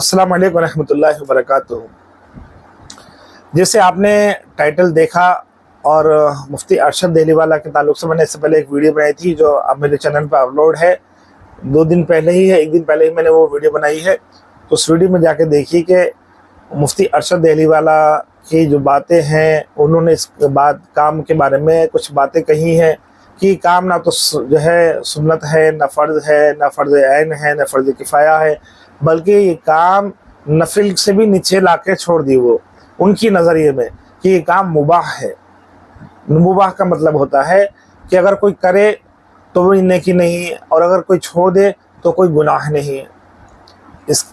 अस्सलाम वालेकुम रहमतुल्लाहि वबरकातुहू। जैसे आपने टाइटल देखा और मुफ्ती अरशद देहलीवाला के ताल्लुक से मैंने इससे पहले एक वीडियो बनाई थी जो अब मेरे चैनल पर अपलोड है। 2 दिन पहले ही है, 1 दिन पहले ही मैंने वो वीडियो बनाई है। तो उस वीडियो में जाके देखिए कि मुफ्ती अरशद देहलीवाला की जो बातें हैं, उन्होंने इस बात काम के बारे में कुछ बातें कही हैं कि काम ना तो जो है सुन्नत है, ना फ़र्ज़ है, ना फ़र्ज़ ऐन है, ना फ़र्ज़ किफ़ाया है, बल्कि ये काम नफिल से भी नीचे लाके छोड़ दी वो उनकी नज़रिए में कि ये काम मुबाह है। मुबाह का मतलब होता है कि अगर कोई करे तो वो नेकी नहीं, और अगर कोई छोड़ दे तो कोई गुनाह नहीं है। इस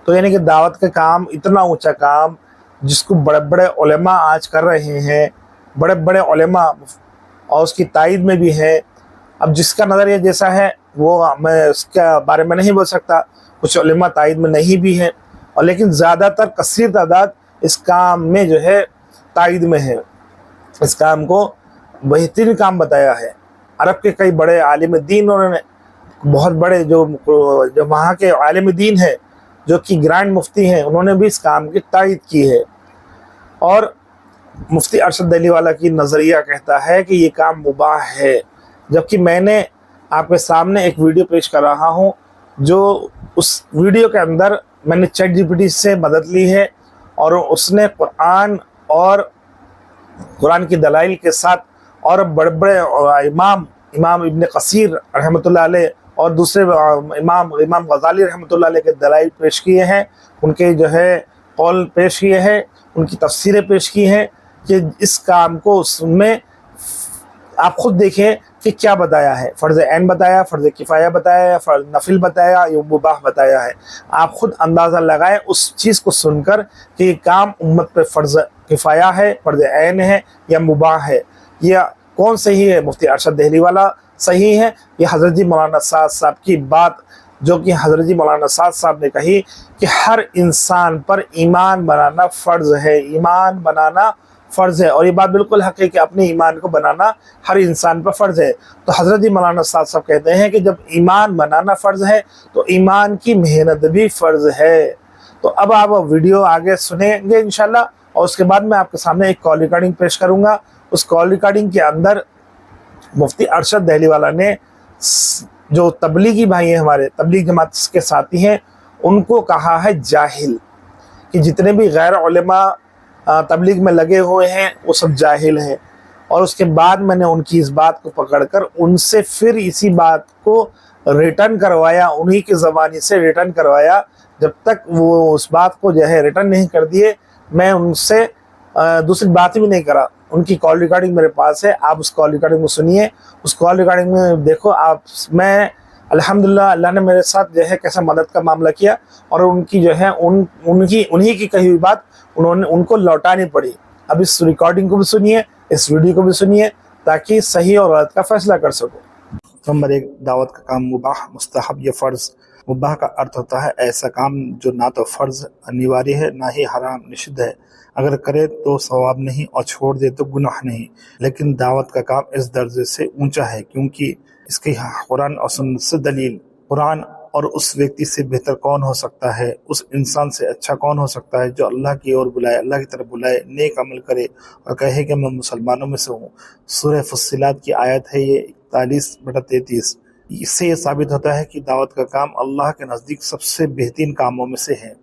तो यानी कि दावत का काम इतना ऊंचा काम जिसको बड़े बड़े उलेमा आज कर रहे हैं, बड़े बड़े उलेमा और उसकी तायद में भी है। अब जिसका नज़रिया जैसा है वो मैं उसके बारे में नहीं बोल सकता, कुछ उलेमा तायद में नहीं भी हैं, और लेकिन ज़्यादातर कसीर तादाद इस काम में जो है तायद में है। इस काम को बेहतरीन काम बताया है। अरब के कई बड़े आलिम दीन, उन्होंने बहुत बड़े जो वहाँ के आलिम दीन हैं, जो कि ग्रैंड मुफ्ती हैं, उन्होंने भी इस काम की तायद की है। और मुफ्ती अरशद देहलीवाला की नज़रिया कहता है कि ये काम मुबाह है, जबकि मैंने आपके सामने एक वीडियो पेश कर रहा हूँ जो उस वीडियो के अंदर मैंने ChatGPT से मदद ली है और उसने कुरान की दलाइल के साथ और बड़े बड़े इमाम इब्न कसीर रहमतुल्लाह अलैह और दूसरे इमाम गज़ाली रहमतुल्लाह अलैह के दलाइल पेश किए हैं, उनके जो है कौल पेश किए हैं, उनकी तफसीरें पेश की हैं कि इस काम को उसमें आप खुद देखें कि क्या बताया है। फ़र्ज़ ऐन बताया, फ़र्ज़ किफ़ाया बताया, फ़र्ज़ नफिल बताया, या मुबाह बताया है। आप खुद अंदाज़ा लगाएं उस चीज़ को सुनकर कि ये काम उम्मत पे फ़र्ज़ किफ़ाया है, फ़र्ज़ ऐन है या मुबाह है, या कौन सही है। मुफ्ती अरशद देहलीवाला सही है, ये हज़रत जी मौलाना साद साहब की बात जो कि हज़रत जी मौलाना साद साहब ने कही कि हर इंसान पर ईमान बनाना फ़र्ज़ है, ईमान बनाना फ़र्ज़ है। और ये बात बिल्कुल हक़ है कि अपने ईमान को बनाना हर इंसान पर फ़र्ज़ है। तो हज़रत जी मौलाना साद साहब कहते हैं कि जब ईमान बनाना फ़र्ज़ है तो ईमान की मेहनत भी फ़र्ज़ है। तो अब आप वीडियो आगे सुनेंगे इंशाल्लाह, और उसके बाद मैं आपके सामने एक कॉल रिकॉर्डिंग पेश करूँगा। उस कॉल रिकॉर्डिंग के अंदर मुफ्ती अरशद देहलीवाला ने जो तबलीगी भाई हैं, हमारे तबलीग जमात के साथी हैं, उनको कहा है जाहिल, कि जितने भी गैर उलेमा तबलीग में लगे हुए हैं वो सब जाहिल हैं। और उसके बाद मैंने उनकी इस बात को पकड़कर उनसे फिर इसी बात को रिटर्न करवाया, उन्हीं की ज़बानी से रिटर्न करवाया। जब तक वो उस बात को जो है रिटर्न नहीं कर दिए, मैं उनसे दूसरी बात भी नहीं करा। उनकी कॉल रिकॉर्डिंग मेरे पास है, आप उस कॉल रिकॉर्डिंग को सुनिए। उस कॉल रिकॉर्डिंग में देखो आप, मैं अल्हम्दुलिल्लाह अल्लाह ने मेरे साथ जो है कैसा मदद का मामला किया, और उनकी जो है उन्हीं की कही हुई बात उनको लौटानी पड़ी। अब इस रिकॉर्डिंग को भी सुनिए, इस वीडियो को भी सुनिए, ताकि सही और गलत का फैसला कर सको। नंबर 1, दावत का काम मुबाह, मुस्तहब या फ़र्ज़। मुबाह का अर्थ होता है ऐसा काम जो ना तो फ़र्ज़ अनिवार्य है, ना ही हराम निषिद्ध है। अगर करे तो सवाब नहीं और छोड़ दे तो गुनाह नहीं। लेकिन दावत का काम इस दर्जे से ऊंचा है क्योंकि इसकी कुरान और सुन्नत से दलील। कुरान और उस व्यक्ति से बेहतर कौन हो सकता है, उस इंसान से अच्छा कौन हो सकता है जो अल्लाह की ओर बुलाए, अल्लाह की तरफ बुलाए, नेक अमल करे और कहे कि मैं मुसलमानों में से हूँ। सूरह फुस्सिलात की आयत है ये 41/33। इससे ये साबित होता है कि दावत का काम अल्लाह के नज़दीक सबसे बेहतरीन कामों में से है।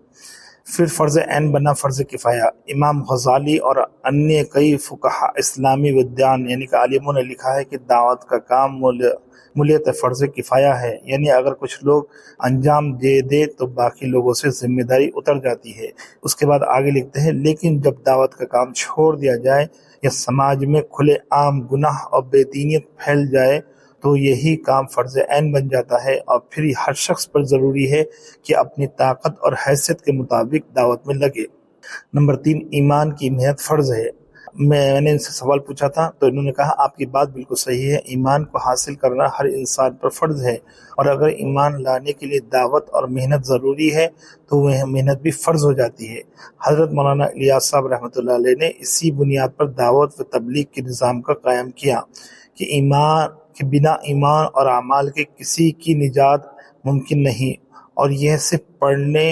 फिर फ़र्ज़ ऐन बना फ़र्ज़ किफ़ाया। इमाम गज़ाली और अन्य कई फुक़हा इस्लामी विद्वान यानी कि आलिमों ने लिखा है कि दावत का काम मूलियत फ़र्ज़ किफ़ाया है, यानी अगर कुछ लोग अंजाम दे तो बाकी लोगों से जिम्मेदारी उतर जाती है। उसके बाद आगे लिखते हैं, लेकिन जब दावत का काम छोड़ दिया जाए या समाज में खुले आम गुनाह और बेदीनियत फैल जाए तो यही काम फ़र्ज़ ऐन बन जाता है, और फिर हर शख्स पर ज़रूरी है कि अपनी ताकत और हैसियत के मुताबिक दावत में लगे। नंबर 3, ईमान की मेहनत फ़र्ज़ है। मैंने इनसे सवाल पूछा था तो इन्होंने कहा आपकी बात बिल्कुल सही है, ईमान को हासिल करना हर इंसान पर फ़र्ज़ है, और अगर ईमान लाने के लिए दावत और मेहनत ज़रूरी है तो वह मेहनत भी फ़र्ज़ हो जाती है। हज़रत मौलाना इलियास साहब रहमतुल्लाह अलैह ने इसी बुनियाद पर दावत व तबलीग के निज़ाम का क़याम किया कि बिना ईमान और अमाल के किसी की निजात मुमकिन नहीं, और यह सिर्फ पढ़ने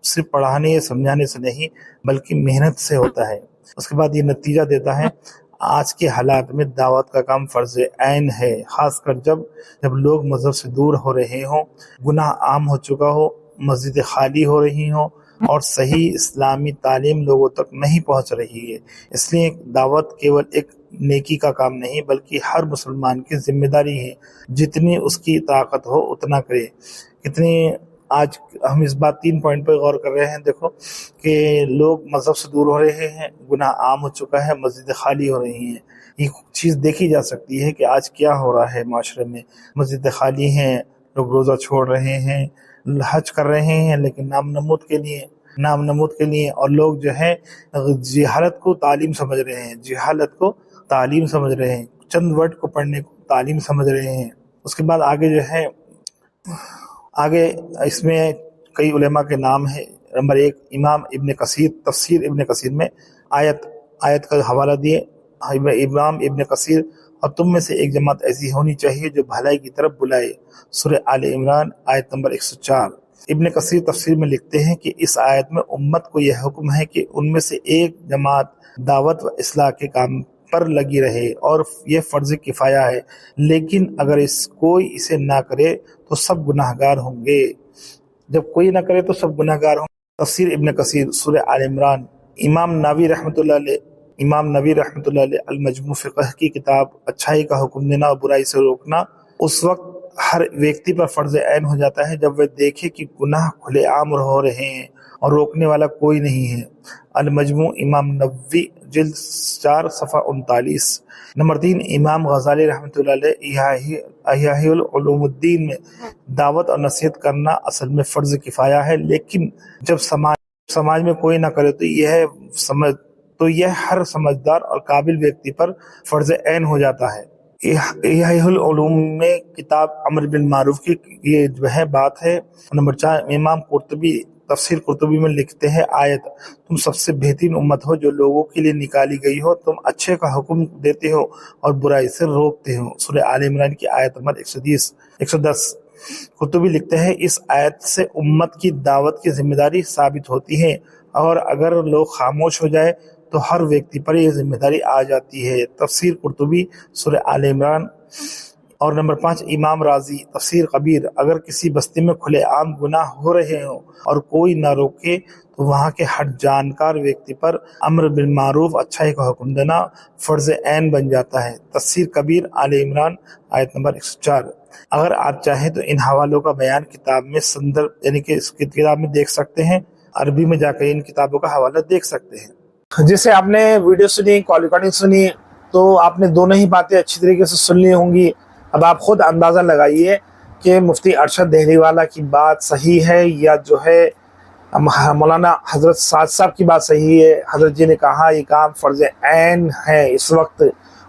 صرف پڑھانے یا سمجھانے سے نہیں بلکہ محنت سے ہوتا ہے۔ اس کے بعد یہ نتیجہ دیتا ہے آج کے حالات میں دعوت کا کام فرض عین ہے، خاص کر جب لوگ مذہب سے دور ہو رہے ہوں، گناہ عام ہو چکا ہو، مسجدیں خالی ہو رہی ہوں اور صحیح اسلامی تعلیم لوگوں تک نہیں پہنچ رہی ہے۔ اس لیے دعوت کیول ایک نیکی کا کام نہیں بلکہ ہر مسلمان کی ذمہ داری ہے، جتنی اس کی طاقت ہو اتنا کرے۔ کتنی آج ہم اس بات 3 پوائنٹ پہ غور کر رہے ہیں، دیکھو کہ لوگ مذہب سے دور ہو رہے ہیں، گناہ عام ہو چکا ہے، مسجدیں خالی ہو رہی ہیں۔ یہ چیز دیکھی جا سکتی ہے کہ آج کیا ہو رہا ہے معاشرے میں، مسجدیں خالی ہیں، لوگ روزہ چھوڑ رہے ہیں، حج کر رہے ہیں لیکن نام نمود کے لیے، اور لوگ جو ہے جہالت کو تعلیم سمجھ رہے ہیں، چند ورڈ کو پڑھنے کو تعلیم سمجھ رہے ہیں۔ اس کے بعد آگے اس میں کئی علماء کے نام ہیں۔ نمبر 1 امام ابن کثیر، تفسیر ابن کثیر میں آیت کا حوالہ دیے امام ابن کثیر، اور تم میں سے ایک جماعت ایسی ہونی چاہیے جو بھلائی کی طرف بلائے، سورہ آل عمران آیت نمبر 104۔ ابن کثیر تفسیر میں لکھتے ہیں کہ اس آیت میں امت کو یہ حکم ہے کہ ان میں سے ایک جماعت دعوت و اصلاح کے کام پر لگی رہے، اور یہ فرض کفایہ ہے، لیکن اگر کوئی اسے نہ کرے تو سب گناہ گار ہوں گے۔ جب کوئی نہ کرے تو سب گناہ گار ہوں گے۔ تفسیر ابن کثیر، سورہ آل عمران۔ امام نووی رحمۃ اللہ علیہ المجموع فقہ کی کتاب، اچھائی کا حکم دینا اور برائی سے روکنا اس وقت ہر ویکتی پر فرض عین ہو جاتا ہے جب وہ دیکھے کہ گناہ کھلے عام ہو رہے ہیں اور روکنے والا کوئی نہیں ہے۔ المجموع امام نووی جلد 4 صفحہ 39۔ نمبر 3 امام غزالی رحمۃ اللہ علیہ احیاء العلوم الدین میں دعوت اور نصیحت کرنا اصل میں فرض کفایہ ہے، لیکن جب سماج میں کوئی نہ کرے تو یہ ہر سمجھدار اور قابل ویکتی پر فرض عین ہو جاتا ہے۔ احیاء العلوم میں کتاب امر بالمعروف کی یہ جو ہے بات ہے۔ نمبر 4 امام قرطبی، تفسیر قرطبی میں لکھتے ہیں آیت، تم سب سے بہترین امت ہو جو لوگوں کے لیے نکالی گئی ہو، تم اچھے کا حکم دیتے ہو اور برائی سے روکتے ہو، سورہ آل عمران کی آیت نمبر 110۔ قرطبی لکھتے ہیں اس آیت سے امت کی دعوت کی ذمہ داری ثابت ہوتی ہے، اور اگر لوگ خاموش ہو جائے تو ہر ویکتی پر یہ ذمہ داری آ جاتی ہے، تفسیر قرطبی سورہ آل عمران۔ اور نمبر 5 امام رازی، تفسیر کبیر، اگر کسی بستی میں کھلے عام گناہ ہو رہے ہوں اور کوئی نہ روکے تو وہاں کے ہر جانکار ویکتی پر امر بالمعروف، اچھائی کا حکم دینا فرض عین بن جاتا ہے، تفسیر کبیر آل عمران آیت نمبر 104۔ اگر آپ چاہیں تو ان حوالوں کا بیان کتاب میں یعنی کہ اس کتاب میں دیکھ سکتے ہیں، عربی میں جا کر ان کتابوں کا حوالہ دیکھ سکتے ہیں۔ جیسے آپ نے ویڈیو سنی، کال ریکارڈنگ سنی، تو آپ نے دونوں ہی باتیں اچھی طریقے سے سن لی ہوں گی۔ اب آپ خود اندازہ لگائیے کہ مفتی ارشد دہلی والا کی بات صحیح ہے یا جو ہے مولانا حضرت سعد صاحب کی بات صحیح ہے۔ حضرت جی نے کہا یہ کام فرض عین ہے اس وقت،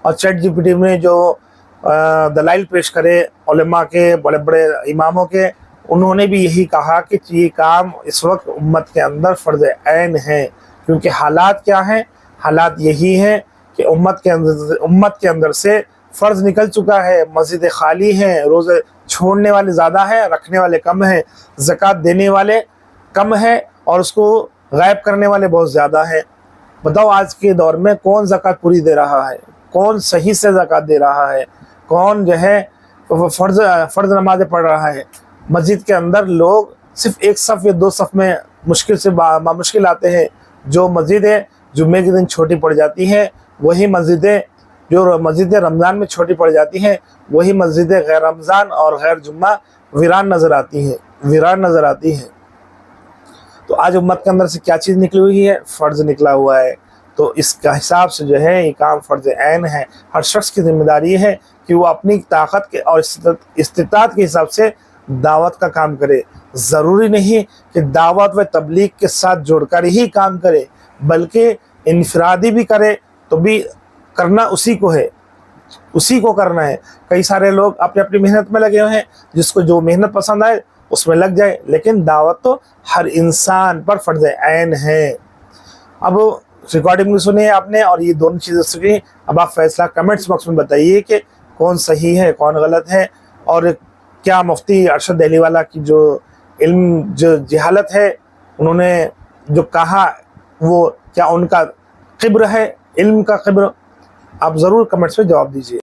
اور چیٹ جی پی ٹی میں جو دلائل پیش کرے علماء کے، بڑے بڑے اماموں کے، انہوں نے بھی یہی کہا کہ یہ کام اس وقت امت کے اندر فرض عین ہے، کیونکہ حالات کیا ہیں؟ حالات یہی ہیں کہ امت کے اندر سے فرض نکل چکا ہے، مسجدیں خالی ہیں، روزے چھوڑنے والے زیادہ ہیں، رکھنے والے کم ہیں، زکوٰۃ دینے والے کم ہیں، اور اس کو غائب کرنے والے بہت زیادہ ہیں۔ بتاؤ آج کے دور میں کون زکوٰۃ پوری دے رہا ہے؟ کون صحیح سے زکوٰۃ دے رہا ہے؟ کون جو ہے فرض نمازیں پڑھ رہا ہے؟ مسجد کے اندر لوگ صرف ایک صف یا 2 صف میں مشکل آتے ہیں۔ جو مسجدیں جمعے کے دن چھوٹی پڑ جاتی ہیں، وہی مسجدیں جو مسجدیں رمضان میں چھوٹی پڑ جاتی ہیں، وہی مسجدیں غیر رمضان اور غیر جمعہ ویران نظر آتی ہیں۔ تو آج امت کے اندر سے کیا چیز نکلی ہوئی ہے؟ فرض نکلا ہوا ہے۔ تو اس کا حساب سے جو ہے یہ کام فرض عین ہے۔ ہر شخص کی ذمہ داری ہے کہ وہ اپنی طاقت کے اور استطاعت کے حساب سے دعوت کا کام کرے۔ ضروری نہیں کہ دعوت و تبلیغ کے ساتھ جوڑ کر ہی کام کرے، بلکہ انفرادی بھی کرے تو بھی کرنا اسی کو کرنا ہے۔ کئی سارے لوگ اپنی محنت میں لگے ہوئے ہیں، جس کو جو محنت پسند آئے اس میں لگ جائے، لیکن دعوت تو ہر انسان پر فرض عین ہے۔ اب ریکارڈنگ بھی سنی ہے آپ نے اور یہ دونوں چیزیں سنی، اب آپ فیصلہ کمنٹس باکس میں بتائیے کہ کون صحیح ہے کون غلط ہے، اور کیا مفتی ارشد دہلی والا کی جو علم جو جہالت ہے انہوں نے جو کہا وہ کیا ان کا قبر ہے، علم کا قبر؟ آپ ضرور کمنٹس میں جواب دیجیے.